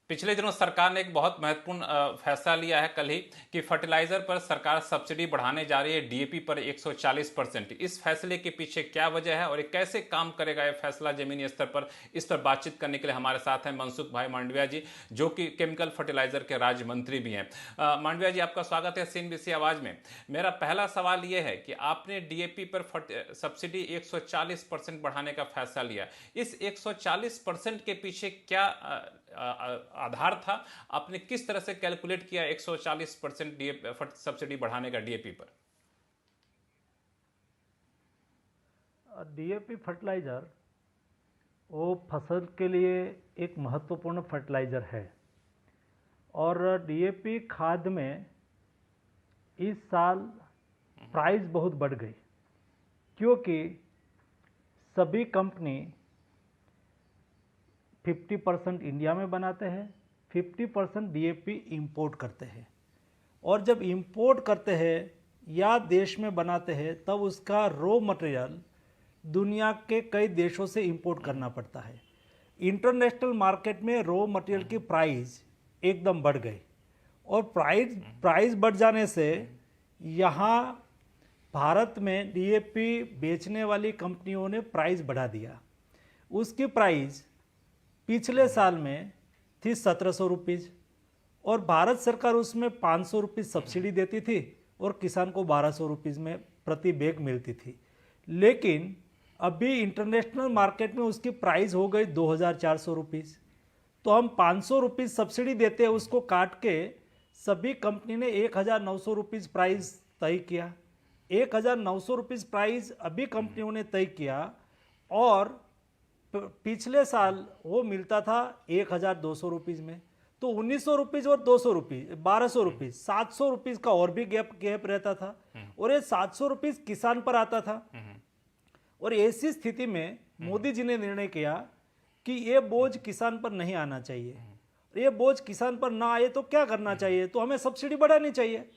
पिछले दिनों सरकार ने एक बहुत महत्वपूर्ण फैसला लिया है कल ही कि फर्टिलाइजर पर सरकार सब्सिडी बढ़ाने जा रही है, डीएपी पर 140%। इस फैसले के पीछे क्या वजह है और ये कैसे काम करेगा ये फैसला जमीनी स्तर पर, इस पर बातचीत करने के लिए हमारे साथ हैं मनसुख भाई मांडविया जी, जो कि केमिकल फर्टिलाइजर के राज्य मंत्री भी हैं। मांडविया जी, आपका स्वागत है सीएनबीसी आवाज में। मेरा पहला सवाल ये है कि आपने डीएपी पर सब्सिडी 140% बढ़ाने का फैसला लिया, इस 140% के पीछे क्या आधार था? आपने किस तरह से कैलकुलेट किया 140% सब्सिडी बढ़ाने का डीएपी पर? डीएपी फर्टिलाइज़र वो फसल के लिए एक महत्वपूर्ण फर्टिलाइज़र है और डीएपी खाद में इस साल प्राइस बहुत बढ़ गई क्योंकि सभी कंपनी 50% इंडिया में बनाते हैं, 50% डीएपी इंपोर्ट करते हैं और जब इंपोर्ट करते हैं या देश में बनाते हैं तब उसका रॉ मटेरियल दुनिया के कई देशों से इंपोर्ट करना पड़ता है। इंटरनेशनल मार्केट में रॉ मटेरियल की प्राइस एकदम बढ़ गई और प्राइस बढ़ जाने से यहाँ भारत में डीएपी बेचने वाली कंपनियों ने प्राइस बढ़ा दिया। उसकी प्राइस पिछले साल में थी 1700 रुपीज़ और भारत सरकार उसमें 500 रुपीज़ सब्सिडी देती थी और किसान को 1200 रुपीज़ में प्रति बैग मिलती थी। लेकिन अभी इंटरनेशनल मार्केट में उसकी प्राइस हो गई 2400 रुपीज़। तो हम 500 रुपीज़ सब्सिडी देते हैं, उसको काट के सभी कंपनी ने 1900 रुपीज़ प्राइस तय किया। 1900 रुपीज़ प्राइस अभी कंपनियों ने तय किया और पिछले साल वो मिलता था 1200 रुपीज़ में। तो 1900 रुपीज़ और 200 रुपीज़ 1200 रुपीज़ 700 रुपीज़ का और भी गैप रहता था और ये 700 रुपीज़ किसान पर आता था। और ऐसी स्थिति में मोदी जी ने निर्णय किया कि ये बोझ किसान पर नहीं आना चाहिए। ये बोझ किसान पर ना आए तो क्या करना चाहिए, तो हमें सब्सिडी बढ़ानी चाहिए।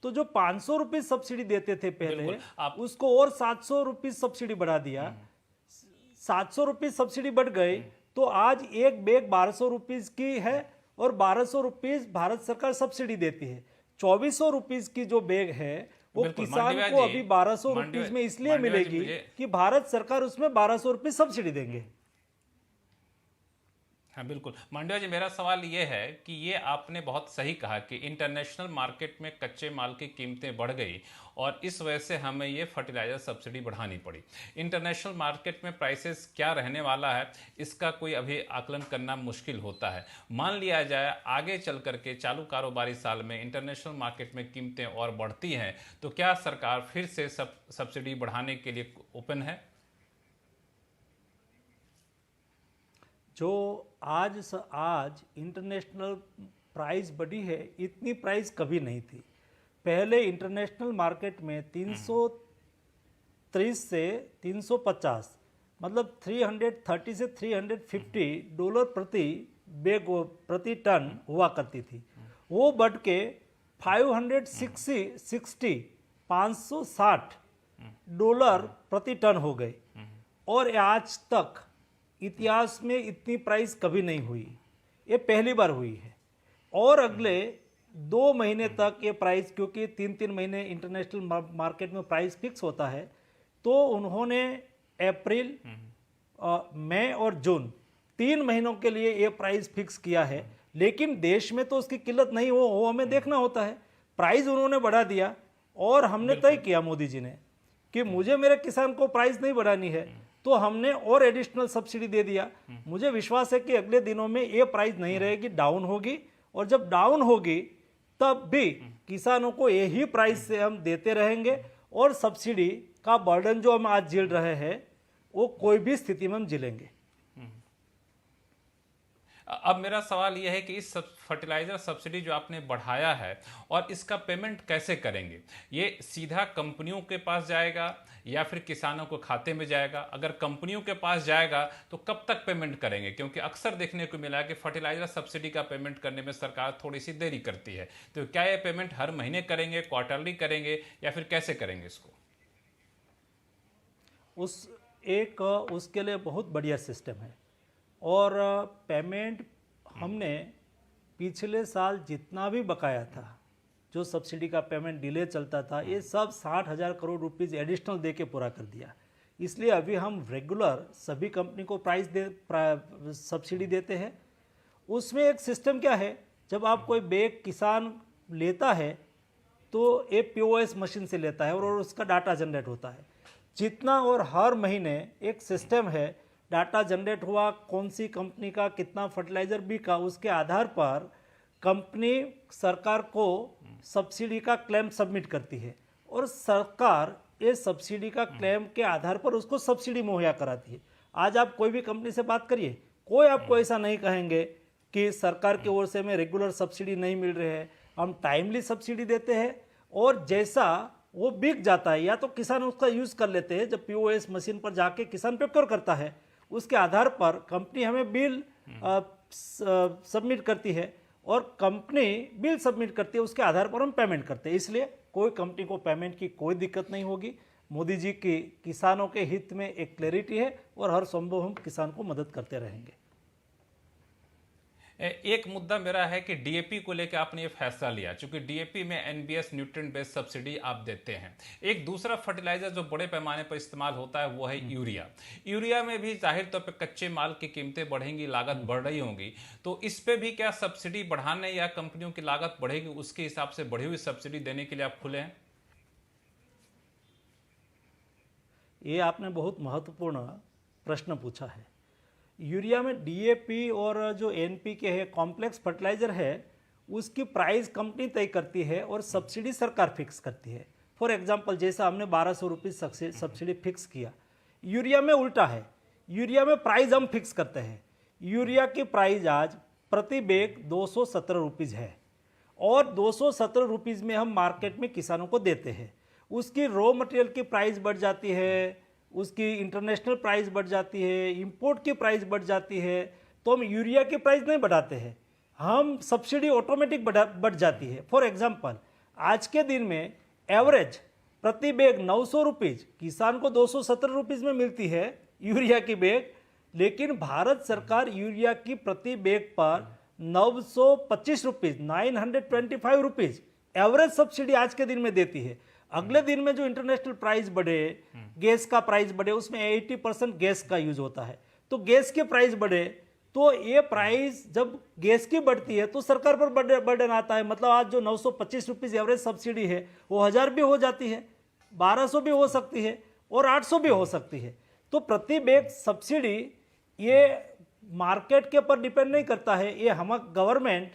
तो जो 500 रुपीज़ सब्सिडी देते थे पहले, उसको और 700 रुपीज़ सब्सिडी बढ़ा दिया। 700 रुपीज़ सब्सिडी बढ़ गई तो आज एक बैग 1200 रुपीज़ की है और 1200 रुपीज़ भारत सरकार सब्सिडी देती है। 2400 रुपीज़ की जो बैग है वो किसान को अभी 1200 रुपीज़ में इसलिए मिलेगी कि भारत सरकार उसमें 1200 रुपीज़ सब्सिडी देंगे। हाँ बिल्कुल मांडविया जी, मेरा सवाल ये है कि ये आपने बहुत सही कहा कि इंटरनेशनल मार्केट में कच्चे माल की कीमतें बढ़ गई और इस वजह से हमें ये फर्टिलाइजर सब्सिडी बढ़ानी पड़ी। इंटरनेशनल मार्केट में प्राइसेस क्या रहने वाला है इसका कोई अभी आकलन करना मुश्किल होता है। मान लिया जाए आगे चल करके चालू कारोबारी साल में इंटरनेशनल मार्केट में कीमतें और बढ़ती हैं तो क्या सरकार फिर से सब्सिडी बढ़ाने के लिए ओपन है? जो आज इंटरनेशनल प्राइस बढ़ी है, इतनी प्राइस कभी नहीं थी। पहले इंटरनेशनल मार्केट में 330 से 350 मतलब 330 से 350 डॉलर प्रति बैग प्रति टन हुआ करती थी। वो बढ़ के 560 डॉलर प्रति टन हो गई और आज तक इतिहास में इतनी प्राइस कभी नहीं हुई, ये पहली बार हुई है। और अगले 2 महीने तक ये प्राइस, क्योंकि 3-3 महीने इंटरनेशनल मार्केट में प्राइस फिक्स होता है, तो उन्होंने अप्रैल, मई और जून 3 महीनों के लिए ये प्राइस फिक्स किया है। लेकिन देश में तो उसकी किल्लत नहीं हो हमें देखना होता है। प्राइस उन्होंने बढ़ा दिया और हमने तय किया मोदी जी ने कि मुझे मेरे किसान को प्राइस नहीं बढ़ानी है, तो हमने और एडिशनल सब्सिडी दे दिया। मुझे विश्वास है कि अगले दिनों में ये प्राइस नहीं रहेगी, डाउन होगी और जब डाउन होगी तब भी किसानों को यही प्राइस से हम देते रहेंगे और सब्सिडी का बर्डन जो हम आज झेल रहे हैं वो कोई भी स्थिति में हम झेलेंगे। अब मेरा सवाल यह है कि इस फर्टिलाइजर सब्सिडी जो आपने बढ़ाया है और इसका पेमेंट कैसे करेंगे? ये सीधा कंपनियों के पास जाएगा या फिर किसानों को खाते में जाएगा? अगर कंपनियों के पास जाएगा तो कब तक पेमेंट करेंगे? क्योंकि अक्सर देखने को मिला है कि फर्टिलाइजर सब्सिडी का पेमेंट करने में सरकार थोड़ी सी देरी करती है। तो क्या ये पेमेंट हर महीने करेंगे, क्वार्टरली करेंगे या फिर कैसे करेंगे इसको? उसके लिए बहुत बढ़िया सिस्टम है और पेमेंट हमने पिछले साल जितना भी बकाया था, जो सब्सिडी का पेमेंट डिले चलता था, ये सब 60,000 करोड़ रुपीज़ एडिशनल दे के पूरा कर दिया। इसलिए अभी हम रेगुलर सभी कंपनी को सब्सिडी देते हैं। उसमें एक सिस्टम क्या है, जब आप कोई बैग किसान लेता है तो ये POS मशीन से लेता है और उसका डाटा जनरेट होता है जितना, और हर महीने एक सिस्टम है, डाटा जनरेट हुआ, कौन सी कंपनी का कितना फर्टिलाइज़र बिका, उसके आधार पर कंपनी सरकार को सब्सिडी का क्लेम सबमिट करती है और सरकार ये सब्सिडी का क्लेम के आधार पर उसको सब्सिडी मुहैया कराती है। आज आप कोई भी कंपनी से बात करिए, कोई आपको ऐसा नहीं कहेंगे कि सरकार की ओर से हमें रेगुलर सब्सिडी नहीं मिल रही है। हम टाइमली सब्सिडी देते हैं और जैसा वो बिक जाता है या तो किसान उसका यूज़ कर लेते हैं, जब POS मशीन पर जाके किसान प्रोक्योर करता है उसके आधार पर कंपनी हमें बिल सबमिट करती है और कंपनी बिल सबमिट करती है, उसके आधार पर हम पेमेंट करते हैं। इसलिए कोई कंपनी को पेमेंट की कोई दिक्कत नहीं होगी। मोदी जी की किसानों के हित में एक क्लैरिटी है और हर संभव हम किसान को मदद करते रहेंगे। एक मुद्दा मेरा है कि DAP को लेकर आपने ये फैसला लिया, क्योंकि DAP में NBS न्यूट्रिएंट बेस्ड सब्सिडी आप देते हैं। एक दूसरा फर्टिलाइजर जो बड़े पैमाने पर इस्तेमाल होता है वो है यूरिया। यूरिया में भी जाहिर तौर पर कच्चे माल की कीमतें बढ़ेंगी, लागत बढ़ रही होंगी, तो इस पे भी क्या सब्सिडी बढ़ाने या कंपनियों की लागत बढ़ेगी उसके हिसाब से बढ़ी हुई सब्सिडी देने के लिए आप खुले हैं? ये आपने बहुत महत्वपूर्ण प्रश्न पूछा है। यूरिया में DAP और जो NPK है, कॉम्प्लेक्स फर्टिलाइज़र है, उसकी प्राइस कंपनी तय करती है और सब्सिडी सरकार फिक्स करती है। फॉर एग्जांपल जैसा हमने 1200 रुपीज़ सब्सिडी फिक्स किया, यूरिया में उल्टा है, यूरिया में प्राइस हम फिक्स करते हैं। यूरिया की प्राइस आज प्रति बैग 217 रुपीज़ है और 217 रुपीज़ में हम मार्केट में किसानों को देते हैं। उसकी रॉ मटेरियल की प्राइस बढ़ जाती है, उसकी इंटरनेशनल प्राइस बढ़ जाती है, इंपोर्ट की प्राइस बढ़ जाती है, तो हम यूरिया की प्राइस नहीं बढ़ाते हैं, हम सब्सिडी ऑटोमेटिक बढ़ जाती है। फॉर एग्जांपल आज के दिन में एवरेज प्रति बैग 900 रुपीज़, किसान को 217 रुपीज़ में मिलती है यूरिया की बैग, लेकिन भारत सरकार यूरिया की प्रति बैग पर 925 रुपीज़ 925 रुपीज़ एवरेज सब्सिडी आज के दिन में देती है। अगले दिन में जो इंटरनेशनल प्राइस बढ़े, गैस का प्राइस बढ़े, उसमें 80% गैस का यूज होता है, तो गैस के प्राइस बढ़े, तो ये प्राइस जब गैस की बढ़ती है तो सरकार पर बर्डन आता है। मतलब आज जो 925 रुपीज़ एवरेज सब्सिडी है वो 1000 भी हो जाती है, 1200 भी हो सकती है और 800 भी हो सकती है। तो प्रति बैग सब्सिडी ये मार्केट के ऊपर डिपेंड नहीं करता है, ये हम गवर्नमेंट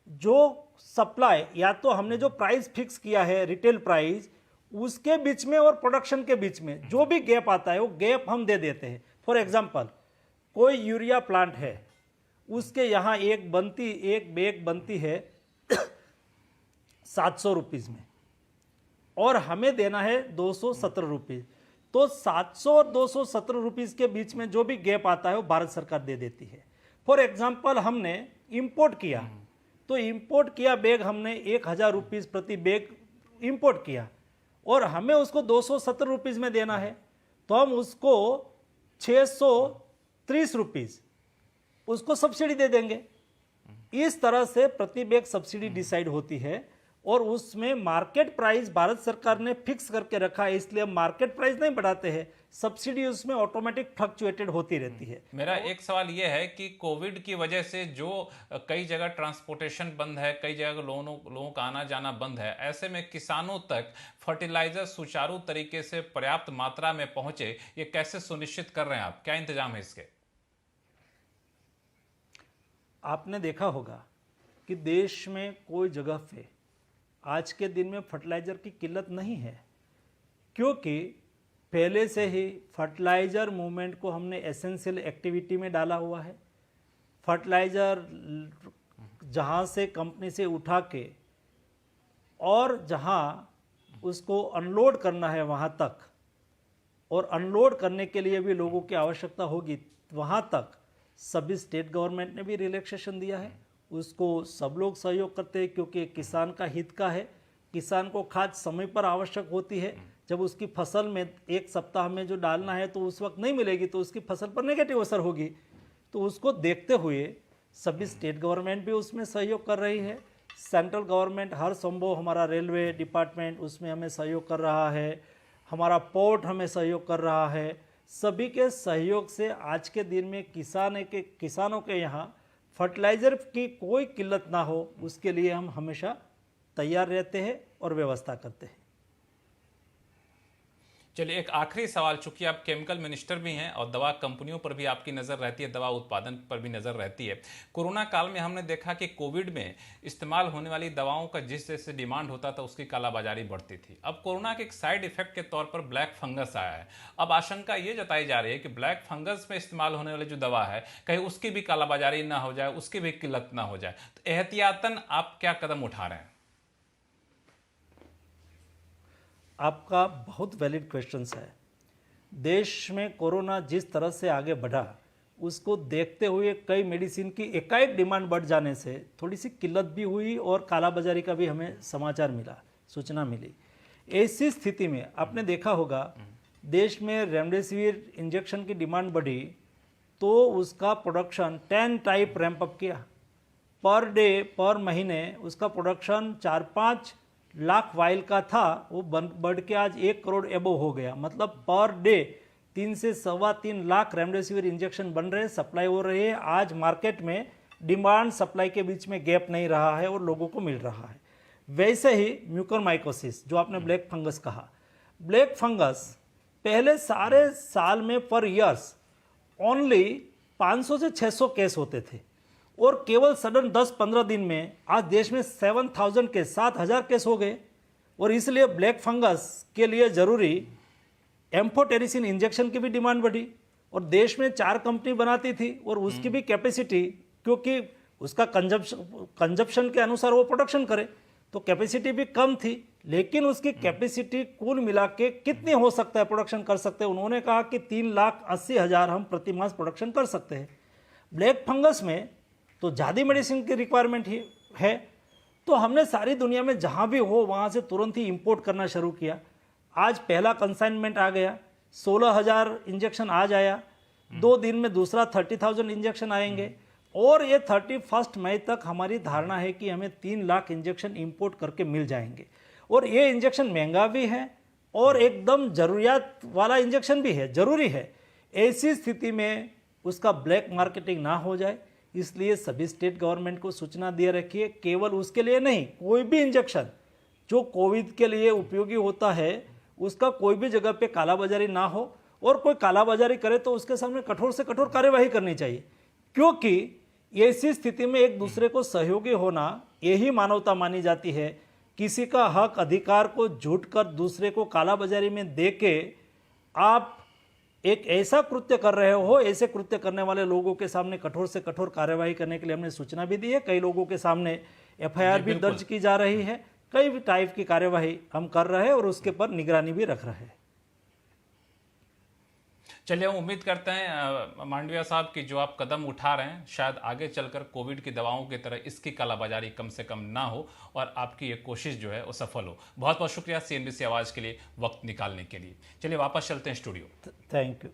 जो सप्लाई, या तो हमने जो प्राइस फिक्स किया है रिटेल प्राइस, उसके बीच में और प्रोडक्शन के बीच में जो भी गैप आता है वो गैप हम दे देते हैं। फॉर एग्जांपल कोई यूरिया प्लांट है, उसके यहाँ एक बैग बनती है 700 रुपीज़ में और हमें देना है 217 रुपीज़, तो 700 और 217 रुपीज़ के बीच में जो भी गैप आता है वो भारत सरकार दे देती है। फॉर एग्जांपल हमने इंपोर्ट किया, तो इंपोर्ट किया बैग हमने 1000 रुपीज़ प्रति बैग इंपोर्ट किया और हमें उसको 270 रुपीज़ में देना है, तो हम उसको 630 रुपीज़ उसको सब्सिडी दे देंगे। इस तरह से प्रति बैग सब्सिडी डिसाइड होती है और उसमें मार्केट प्राइस भारत सरकार ने फिक्स करके रखा है, इसलिए हम मार्केट प्राइस नहीं बढ़ाते हैं, सब्सिडी उसमें ऑटोमेटिक फ्लक्चुएटेड होती रहती है। मेरा एक सवाल यह है कि कोविड की वजह से जो कई जगह ट्रांसपोर्टेशन बंद है, कई जगह लोगों का आना जाना बंद है, ऐसे में किसानों तक फर्टिलाइजर सुचारू तरीके से पर्याप्त मात्रा में पहुंचे, ये कैसे सुनिश्चित कर रहे हैं आप? क्या इंतजाम है इसके? आपने देखा होगा कि देश में कोई जगह पे आज के दिन में फर्टिलाइज़र की किल्लत नहीं है, क्योंकि पहले से ही फर्टिलाइज़र मूवमेंट को हमने एसेंशियल एक्टिविटी में डाला हुआ है। फर्टिलाइज़र जहाँ से कंपनी से उठा के और जहाँ उसको अनलोड करना है वहाँ तक, और अनलोड करने के लिए भी लोगों की आवश्यकता होगी, वहाँ तक सभी स्टेट गवर्नमेंट ने भी रिलैक्सेशन दिया है। उसको सब लोग सहयोग करते हैं क्योंकि किसान का हित का है। किसान को खाद समय पर आवश्यक होती है, जब उसकी फसल में एक सप्ताह में जो डालना है तो उस वक्त नहीं मिलेगी तो उसकी फसल पर नेगेटिव असर होगी। तो उसको देखते हुए सभी स्टेट गवर्नमेंट भी उसमें सहयोग कर रही है, सेंट्रल गवर्नमेंट हर संभव, हमारा रेलवे डिपार्टमेंट उसमें हमें सहयोग कर रहा है, हमारा पोर्ट हमें सहयोग कर रहा है। सभी के सहयोग से आज के दिन में किसानों के यहाँ फर्टिलाइज़र की कोई किल्लत ना हो, उसके लिए हम हमेशा तैयार रहते हैं और व्यवस्था करते हैं। चलिए, एक आखिरी सवाल, चूंकि आप केमिकल मिनिस्टर भी हैं और दवा कंपनियों पर भी आपकी नज़र रहती है, दवा उत्पादन पर भी नज़र रहती है। कोरोना काल में हमने देखा कि कोविड में इस्तेमाल होने वाली दवाओं का जिस जैसे डिमांड होता था उसकी कालाबाजारी बढ़ती थी। अब कोरोना के एक साइड इफेक्ट के तौर पर ब्लैक फंगस आया है। अब आशंका ये जताई जा रही है कि ब्लैक फंगस में इस्तेमाल होने वाली जो दवा है कहीं उसकी भी कालाबाजारी ना हो जाए, उसकी भी किल्लत ना हो जाए, तो एहतियातन आप क्या कदम उठा रहे हैं? आपका बहुत वैलिड क्वेश्चंस है। देश में कोरोना जिस तरह से आगे बढ़ा, उसको देखते हुए कई मेडिसिन की एकाएक डिमांड बढ़ जाने से थोड़ी सी किल्लत भी हुई और कालाबाजारी का भी हमें समाचार मिला, सूचना मिली। ऐसी स्थिति में आपने देखा होगा, देश में रेमडेसिविर इंजेक्शन की डिमांड बढ़ी तो उसका प्रोडक्शन 10 टाइप रैंप अप किया। पर डे, पर महीने उसका प्रोडक्शन 4-5 लाख वाइल का था, वो बढ़ के आज 1 करोड़ एबो हो गया। मतलब पर डे 3 से 3.25 लाख रेमडेसिविर इंजेक्शन बन रहे, सप्लाई हो रही है। आज मार्केट में डिमांड सप्लाई के बीच में गैप नहीं रहा है और लोगों को मिल रहा है। वैसे ही म्यूकोरमाइकोसिस, जो आपने ब्लैक फंगस कहा, ब्लैक फंगस पहले सारे साल में पर ईयर्स ओनली 500 से 600 केस होते थे और केवल सडन 10-15 दिन में आज देश में 7,000 केस, 7,000 केस हो गए। और इसलिए ब्लैक फंगस के लिए जरूरी एम्फोटेरिसिन इंजेक्शन की भी डिमांड बढ़ी और देश में 4 कंपनी बनाती थी और उसकी भी कैपेसिटी, क्योंकि उसका कंजप्शन के अनुसार वो प्रोडक्शन करे तो कैपेसिटी भी कम थी, लेकिन उसकी कैपेसिटी कुल मिला के कितनी हो सकता है प्रोडक्शन कर सकते हैं, उन्होंने कहा कि 3,80,000 हम प्रति मास प्रोडक्शन कर सकते हैं। ब्लैक फंगस में तो ज़्यादा मेडिसिन की रिक्वायरमेंट ही है, तो हमने सारी दुनिया में जहाँ भी हो वहाँ से तुरंत ही इंपोर्ट करना शुरू किया। आज पहला कंसाइनमेंट आ गया, 16,000 इंजेक्शन आज आया, 2 दिन में दूसरा 30,000 इंजेक्शन आएंगे और ये 31 मई तक हमारी धारणा है कि हमें 3 लाख इंजेक्शन इंपोर्ट करके मिल जाएंगे। और ये इंजेक्शन महंगा भी है और एकदम ज़रूरियात वाला इंजेक्शन भी है, ज़रूरी है। ऐसी स्थिति में उसका ब्लैक मार्केटिंग ना हो जाए, इसलिए सभी स्टेट गवर्नमेंट को सूचना दिए रखिए। केवल उसके लिए नहीं, कोई भी इंजेक्शन जो कोविड के लिए उपयोगी होता है उसका कोई भी जगह पे कालाबाजारी ना हो, और कोई कालाबाजारी करे तो उसके सामने कठोर से कठोर कार्यवाही करनी चाहिए, क्योंकि ऐसी स्थिति में एक दूसरे को सहयोगी होना यही मानवता मानी जाती है। किसी का हक अधिकार को झूठ कर दूसरे को कालाबाजारी में दे के आप एक ऐसा कृत्य कर रहे हो, ऐसे कृत्य करने वाले लोगों के सामने कठोर से कठोर कार्यवाही करने के लिए हमने सूचना भी दी है। कई लोगों के सामने एफआईआर भी दर्ज की जा रही है, कई टाइप की कार्यवाही हम कर रहे हैं और उसके पर निगरानी भी रख रहे हैं। चलिए, हम उम्मीद करते हैं मांडविया साहब कि जो आप कदम उठा रहे हैं शायद आगे चलकर कोविड की दवाओं की तरह इसकी कालाबाजारी कम से कम ना हो और आपकी ये कोशिश जो है वो सफल हो। बहुत बहुत शुक्रिया CNBC आवाज़ के लिए वक्त निकालने के लिए। चलिए वापस चलते हैं स्टूडियो। Thank you.